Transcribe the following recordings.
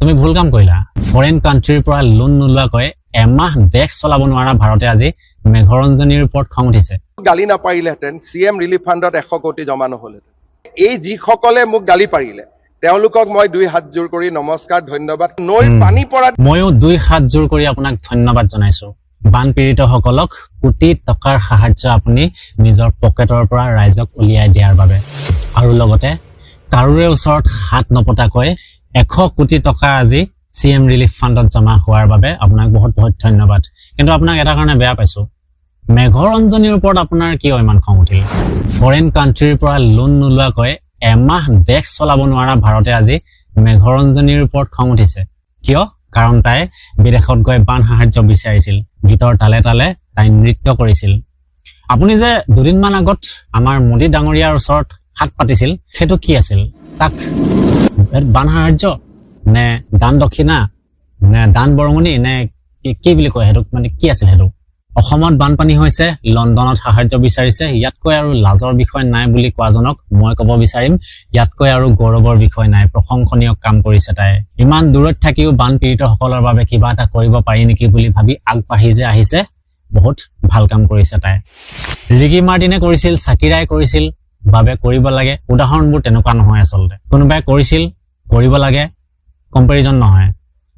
তুমি ভুল কাম কৰিলা ফৰেন কাণ্ট্ৰিৰ পৰা লোন নোলোৱাকৈ এমাহ দেশ চলাব নোৱাৰা ভাৰতে আজি মেঘৰঞ্জনীৰ ওপৰত খং উঠিছে গালি নাপাৰিলেহেঁতেন সিএম ৰিলিফ ফাণ্ডত 100 কোটি জমা নহ'লহেঁতেন এই যিসকলে মোক গালি পাৰিলে তেওঁলোকক মই দুই হাত জোৰ কৰি নমস্কাৰ ধন্যবাদ নৈৰ পানী পৰা ময়ো দুই হাত জোৰ কৰি আপোনাক ধন্যবাদ জনাইছো বানপীড়িতসকলক কোটি টকাৰ সাহায্য আপুনি নিজৰ পকেটৰ পৰা ৰাইজক উলিয়াই দিয়াৰ বাবে আৰু লগতে কাৰোৰে ওচৰত হাত নপতাকৈ 100 কোটি টকা আজি সিএম ৰিলিফ ফাণ্ডত জমা হোৱাৰ বাবে আপোনাক বহুত বহুত ধন্যবাদ কিন্তু আপোনাক এটা কাৰণে বেয়া পাইছো মেঘৰঞ্জনীৰ ওপৰত আপোনাৰ কিয় ইমান খং উঠিল ফৰেন কাণ্ট্ৰিৰ পৰা লোন নোলোৱাকৈ এমাহ দেশ চলাব নোৱাৰা ভাৰতে আজি মেঘৰঞ্জনীৰ ওপৰত খং উঠিছে কিয় কাৰণ তাই বিদেশত গৈ বান সাহায্য বিচাৰিছিল গীতৰ তালে তালে তাই নৃত্য কৰিছিল আপুনি যে দুদিনমান আগত আমাৰ মোদী ডাঙৰীয়াৰ ওচৰত হাত পাতিছিল সেইটো কি আছিল তাক বান সাহায্য নে দান দক্ষিণা নে দান বৰঙণি নে কি বুলি কয় সেইটো মানে কি আছিল সেইটো অসমত বানপানী হৈছে লণ্ডনত সাহায্য বিচাৰিছে ইয়াতকৈ আৰু লাজৰ বিষয় নাই বুলি কোৱাজনক মই ক'ব বিচাৰিম ইয়াতকৈ আৰু গৌৰৱৰ বিষয় নাই প্ৰশংসনীয় কাম কৰিছে তাই ইমান দূৰত থাকিও বানপীড়িতসকলৰ বাবে কিবা এটা কৰিব পাৰি নেকি বুলি ভাবি আগবাঢ়ি যে আহিছে বহুত ভাল কাম কৰিছে তাই ৰিকি মাৰ্টিনে কৰিছিল সাকিৰাই কৰিছিল বাবে কৰিব লাগে উদাহৰণবোৰ তেনেকুৱা নহয় আচলতে কোনোবাই কৰিছিল কৰিব লাগে কম্পেৰিজন নহয়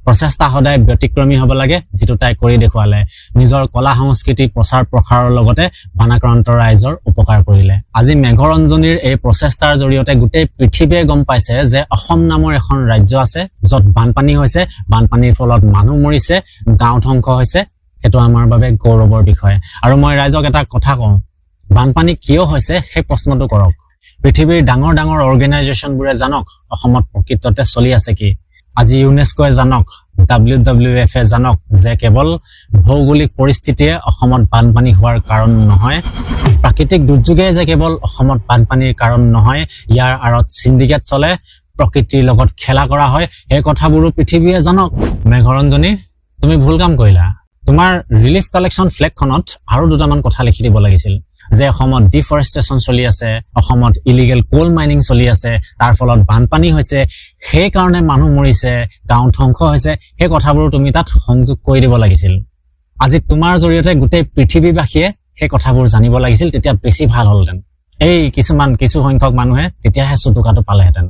প্ৰচেষ্টা সদায় ব্যতিক্ৰমী হ'ব লাগে যেটো তাই কৰি দেখুৱালে নিজৰ কলা সংস্কৃতি প্ৰচাৰ প্ৰসাৰৰ লগতে বানাক্ৰান্ত ৰাইজৰ উপকাৰ কৰিলে আজি মেঘৰঞ্জনীৰ এই প্ৰচেষ্টাৰ জৰিয়তে গোটেই পৃথিৱীয়ে গম পাইছে যে অসম নামৰ এখন ৰাজ্য আছে য'ত বানপানী হৈছে বানপানীৰ ফলত মানুহ মৰিছে গাঁও ধ্বংস হৈছে সেইটো আমাৰ বাবে গৌৰৱৰ বিষয় আৰু মই ৰাইজক এটা কথা কওঁ বানপানী কিয় হৈছে সেই প্ৰশ্নটো কৰক পৃথিৱীৰ ডাঙৰ ডাঙৰ অৰ্গেনাইজেশ্যনবোৰে জানক অসমত প্ৰকৃততে চলি আছে কি আজি ইউনেস্কোয়ে জানক WWF জানক যে কেৱল ভৌগোলিক পৰিস্থিতিয়ে অসমত বানপানী হোৱাৰ কাৰণ নহয় প্ৰাকৃতিক দুৰ্যোগে যে কেৱল অসমত বানপানীৰ কাৰণ নহয় ইয়াৰ আঁৰত সিন্ডিকেট চলে প্ৰকৃতিৰ লগত খেলা কৰা হয় এই কথাবোৰো পৃথিৱীয়ে জানক মেঘৰঞ্জনী তুমি ভুল কাম কৰিলা তোমাৰ ৰিলিফ কালেকশ্যন ফ্লেগখনত আৰু দুটামান কথা লিখি দিব লাগিছিল যে অসমত ডিফৰেষ্টেশ্যন চলি আছে অসমত ইলিগেল কোল মাইনিং চলি আছে তাৰ ফলত বানপানী হৈছে সেই কাৰণে মানুহ মৰিছে গাঁও ধ্বংস হৈছে সেই কথাবোৰ তুমি তাত সংযোগ কৰি দিব লাগিছিল আজি তোমাৰ জৰিয়তে গোটেই পৃথিৱীবাসীয়ে সেই কথাবোৰ জানিব লাগিছিল তেতিয়া বেছি ভাল হ'লহেঁতেন এই কিছু সংখ্যক মানুহে তেতিয়াহে চুটুকাটো পালেহেঁতেন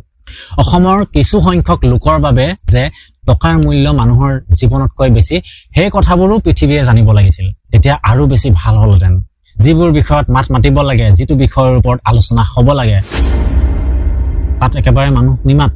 অসমৰ কিছু সংখ্যক লোকৰ বাবে যে টকাৰ মূল্য মানুহৰ জীৱনতকৈ বেছি সেই কথাবোৰো পৃথিৱীয়ে জানিব লাগিছিল তেতিয়া আৰু বেছি ভাল হ'লহেঁতেন যিবোৰ বিষয়ত মাতিব লাগে যিটো বিষয়ৰ ওপৰত আলোচনা হ'ব লাগে তাত একেবাৰে মানুহ নিমাত